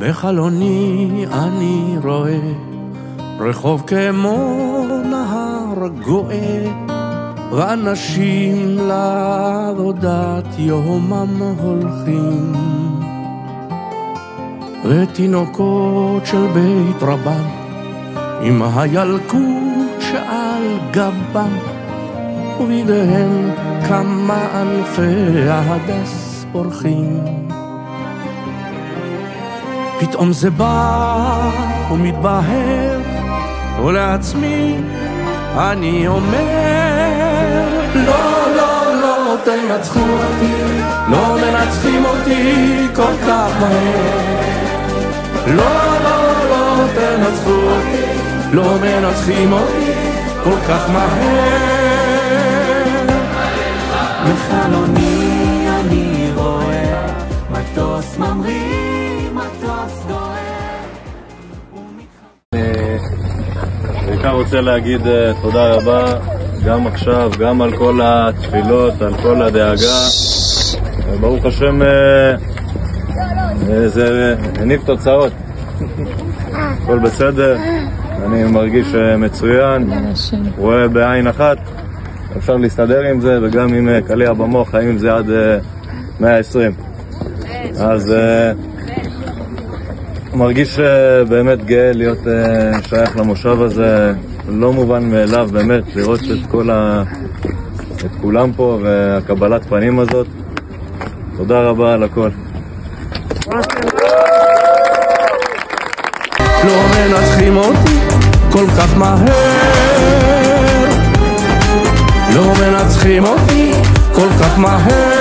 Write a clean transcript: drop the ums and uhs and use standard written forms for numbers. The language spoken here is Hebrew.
בחלוני אני רואה רחוב כמו נהר גואה, ואנשים לעבודת יומם הולכים, ותינוקות של בית רבם עם הילקוט שעל גבם, ובידיהם כמה ענפי ההדס פורחים. פתאום זה בא ומתבהר, ולעצמי אני אומר, לא, לא, לא תנצחו אותי, לא מנצחים אותי כל כך מהר. לא, לא, לא תנצחו אותי, לא מנצחים אותי כל כך מהר. בחלוני אני רואה מטוס ממריא, מטוס דוהר. בעיקר רוצה להגיד תודה רבה, גם עכשיו, גם על כל התפילות, על כל הדאגה. ברוך השם זה הניב תוצאות, הכל בסדר, אני מרגיש מצוין, רואה בעין אחת, אפשר להסתדר עם זה, וגם עם קליע במוח, חיים עם זה עד 120. אז מרגיש באמת גאה להיות שייך למושב הזה, לא מובן מאליו באמת לראות את כולם פה והקבלת פנים הזאת. תודה רבה על הכל. לא מנצחים אותי כל כך מהר, לא מנצחים אותי כל כך מהר.